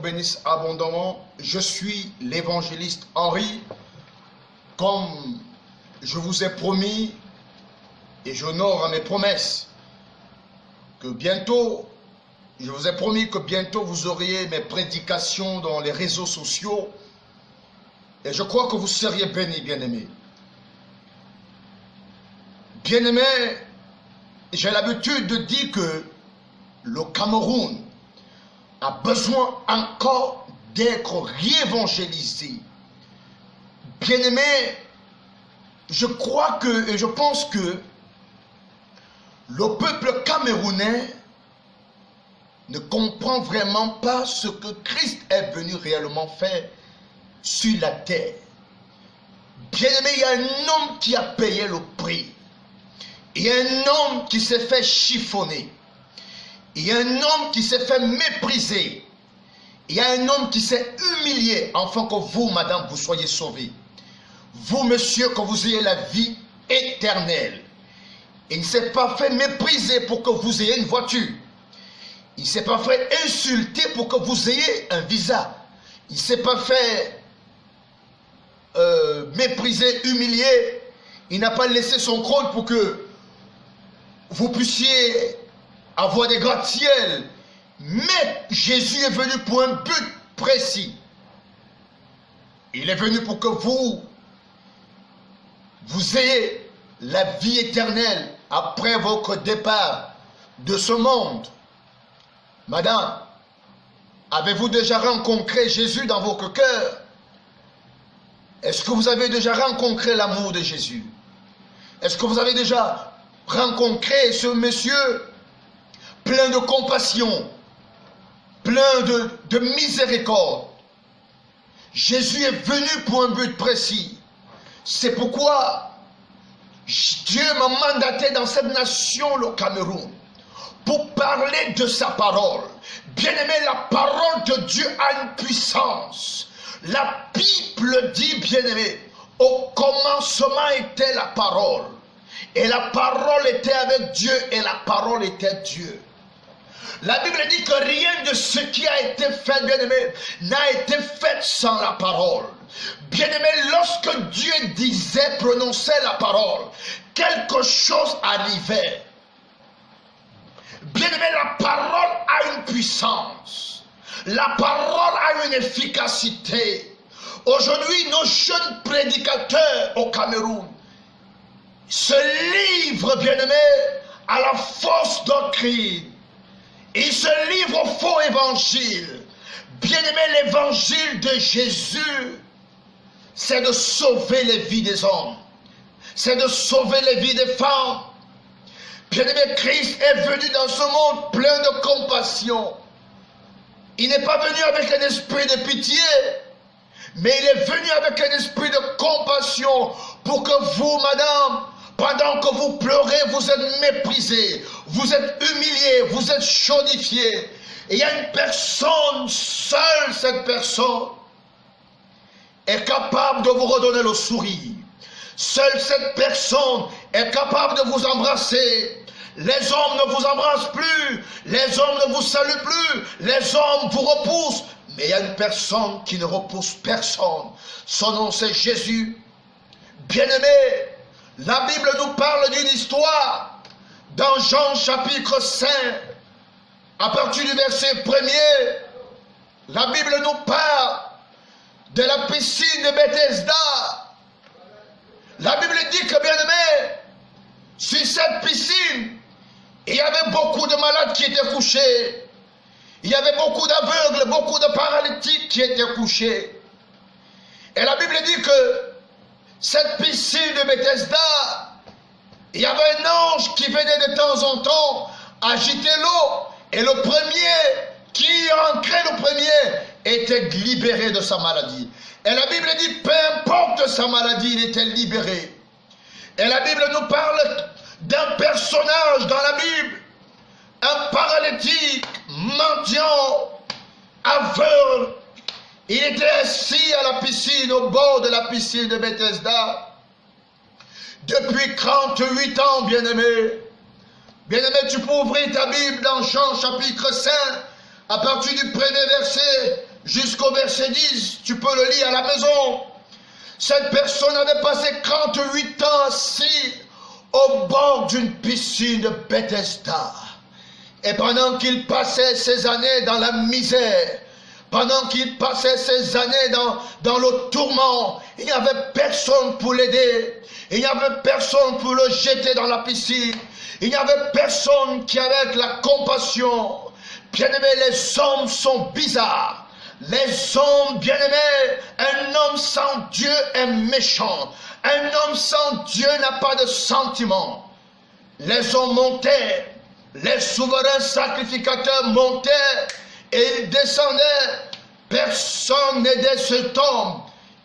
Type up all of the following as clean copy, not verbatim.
bénisse abondamment. Je suis l'évangéliste Henri. Comme je vous ai promis, et j'honore à mes promesses, que bientôt, je vous ai promis que bientôt vous auriez mes prédications dans les réseaux sociaux. Et je crois que vous seriez bénis, bien-aimés. Bien-aimés, j'ai l'habitude de dire que le Cameroun a besoin encore d'être réévangélisé. Bien-aimés, je crois que, et je pense que le peuple camerounais ne comprend vraiment pas ce que Christ est venu réellement faire sur la terre. Bien-aimé, il y a un homme qui a payé le prix. Il y a un homme qui s'est fait chiffonner. Il y a un homme qui s'est fait mépriser. Il y a un homme qui s'est humilié afin que vous, madame, vous soyez sauvés. Vous, monsieur, que vous ayez la vie éternelle. Il ne s'est pas fait mépriser pour que vous ayez une voiture. Il ne s'est pas fait insulter pour que vous ayez un visa. Il ne s'est pas fait mépriser, humilier. Il n'a pas laissé son trône pour que vous puissiez avoir des gratte-ciels. Mais Jésus est venu pour un but précis. Il est venu pour que vous ayez la vie éternelle après votre départ de ce monde. Madame, avez-vous déjà rencontré Jésus dans votre cœur? Est-ce que vous avez déjà rencontré l'amour de Jésus? Est-ce que vous avez déjà rencontré ce monsieur plein de compassion, plein de miséricorde? Jésus est venu pour un but précis. C'est pourquoi Dieu m'a mandaté dans cette nation, le Cameroun, pour parler de sa parole. Bien-aimé, la parole de Dieu a une puissance. La Bible dit, bien-aimé, au commencement était la parole. Et la parole était avec Dieu et la parole était Dieu. La Bible dit que rien de ce qui a été fait, bien-aimé, n'a été fait sans la parole. Bien-aimé, lorsque Dieu disait, prononçait la parole, quelque chose arrivait. Bien-aimé, la parole a une puissance. La parole a une efficacité. Aujourd'hui, nos jeunes prédicateurs au Cameroun se livrent, bien-aimé, à la fausse doctrine. Ils se livrent au faux évangile. Bien-aimé, l'évangile de Jésus, c'est de sauver les vies des hommes. C'est de sauver les vies des femmes. Bien-aimé, Christ est venu dans ce monde plein de compassion. Il n'est pas venu avec un esprit de pitié, mais il est venu avec un esprit de compassion pour que vous, madame, pendant que vous pleurez, vous êtes méprisés, vous êtes humiliés, vous êtes chaudifiés. Et il y a une personne, seule cette personne, est capable de vous redonner le sourire. Seule cette personne est capable de vous embrasser. Les hommes ne vous embrassent plus, les hommes ne vous saluent plus, les hommes vous repoussent. Mais il y a une personne qui ne repousse personne. Son nom c'est Jésus. Bien-aimé, la Bible nous parle d'une histoire dans Jean chapitre 5, à partir du verset 1er. La Bible nous parle de la piscine de Bethesda. La Bible dit que, bien-aimé, sur cette piscine, il y avait beaucoup de malades qui étaient couchés. Il y avait beaucoup d'aveugles, beaucoup de paralytiques qui étaient couchés. Et la Bible dit que cette piscine de Bethesda, il y avait un ange qui venait de temps en temps agiter l'eau. Et le premier qui entrait, le premier, était libéré de sa maladie. Et la Bible dit, peu importe sa maladie, il était libéré. Et la Bible nous parle d'un personnage dans la Bible, un paralytique, mendiant, aveugle. Il était assis à la piscine, au bord de la piscine de Bethesda, depuis 38 ans, bien-aimé. Bien-aimé, tu peux ouvrir ta Bible dans Jean chapitre 5, à partir du premier verset, jusqu'au verset 10, tu peux le lire à la maison. Cette personne avait passé 38 ans assis au bord d'une piscine de Bethesda. Et pendant qu'il passait ses années dans la misère, pendant qu'il passait ses années dans le tourment, il n'y avait personne pour l'aider. Il n'y avait personne pour le jeter dans la piscine. Il n'y avait personne qui avait la compassion. Bien-aimés, les hommes sont bizarres. Les hommes, bien-aimés, un homme sans Dieu est méchant. Un homme sans Dieu n'a pas de sentiments. Les hommes montaient, les souverains sacrificateurs montaient et ils descendaient. Personne n'aidait cet homme.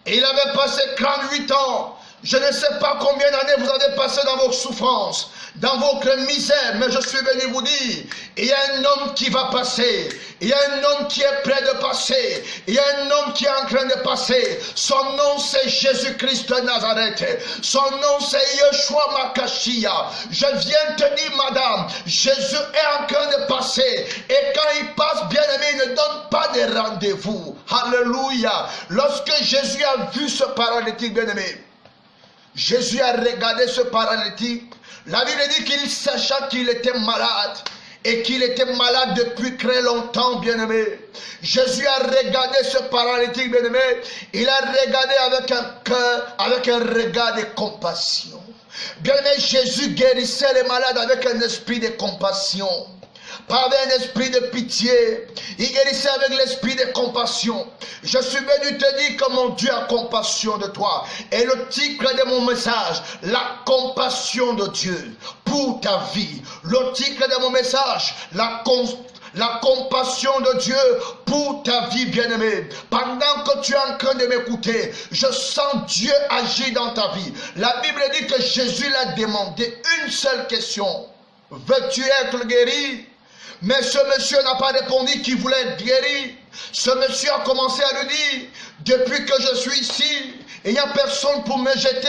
Il avait passé 38 ans. Je ne sais pas combien d'années vous avez passé dans vos souffrances, dans votre misère, mais je suis venu vous dire, il y a un homme qui va passer, il y a un homme qui est prêt de passer, il y a un homme qui est en train de passer. Son nom c'est Jésus-Christ de Nazareth, son nom c'est Yeshua Makashia. Je viens te dire, madame, Jésus est en train de passer, et quand il passe, bien aimé, il ne donne pas de rendez-vous. Alléluia. Lorsque Jésus a vu ce paralytique, bien aimé, Jésus a regardé ce paralytique. La Bible dit qu'il sacha qu'il était malade et qu'il était malade depuis très longtemps, bien-aimé. Jésus a regardé ce paralytique, bien-aimé. Il a regardé avec un cœur, avec un regard de compassion. Bien-aimé, Jésus guérissait les malades avec un esprit de compassion. Pas avec un esprit de pitié. Il guérissait avec l'esprit de compassion. Je suis venu te dire que mon Dieu a compassion de toi. Et le titre de mon message, la compassion de Dieu pour ta vie. Le titre de mon message, la compassion de Dieu pour ta vie, bien-aimée. Pendant que tu es en train de m'écouter, je sens Dieu agir dans ta vie. La Bible dit que Jésus l'a demandé une seule question. Veux-tu être guéri? Mais ce monsieur n'a pas répondu qu'il voulait être guéri. Ce monsieur a commencé à lui dire, depuis que je suis ici, il n'y a personne pour me jeter.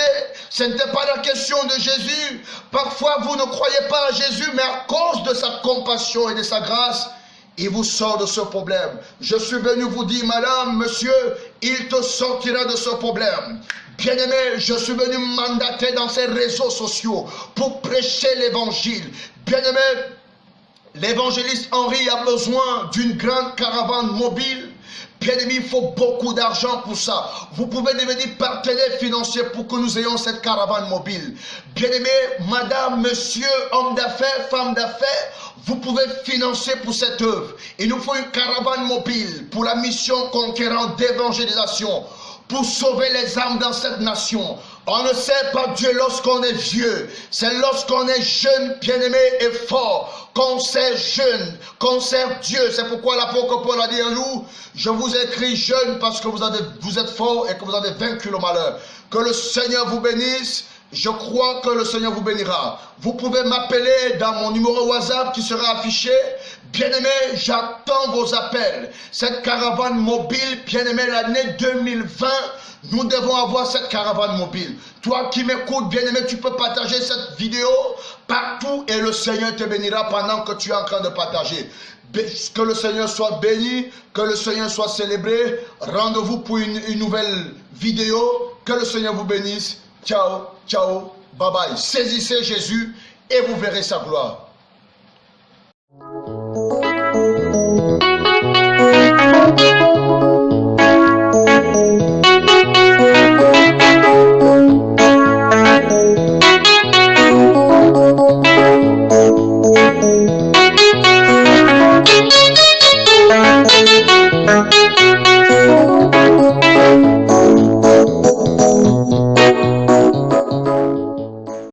Ce n'était pas la question de Jésus. Parfois vous ne croyez pas à Jésus, mais à cause de sa compassion et de sa grâce, il vous sort de ce problème. Je suis venu vous dire, madame, monsieur, il te sortira de ce problème. Bien-aimé, je suis venu mandater dans ces réseaux sociaux pour prêcher l'évangile. Bien-aimé, l'évangéliste Henri a besoin d'une grande caravane mobile. Bien-aimé, il faut beaucoup d'argent pour ça. Vous pouvez devenir partenaire financier pour que nous ayons cette caravane mobile. Bien-aimé, madame, monsieur, homme d'affaires, femme d'affaires, vous pouvez financer pour cette œuvre. Il nous faut une caravane mobile pour la mission conquérante d'évangélisation, pour sauver les âmes dans cette nation. On ne sert pas Dieu lorsqu'on est vieux. C'est lorsqu'on est jeune, bien-aimé et fort, qu'on sert jeune, qu'on sert Dieu. C'est pourquoi l'apôtre Paul a dit un jour, je vous écris jeune parce que vous êtes fort et que vous avez vaincu le malheur. Que le Seigneur vous bénisse. Je crois que le Seigneur vous bénira. Vous pouvez m'appeler dans mon numéro WhatsApp qui sera affiché. Bien-aimé, j'attends vos appels. Cette caravane mobile, bien-aimé, l'année 2020, nous devons avoir cette caravane mobile. Toi qui m'écoutes, bien-aimé, tu peux partager cette vidéo partout et le Seigneur te bénira pendant que tu es en train de partager. Que le Seigneur soit béni, que le Seigneur soit célébré. Rendez-vous pour une nouvelle vidéo. Que le Seigneur vous bénisse. Ciao, ciao, bye bye. Saisissez Jésus et vous verrez sa gloire.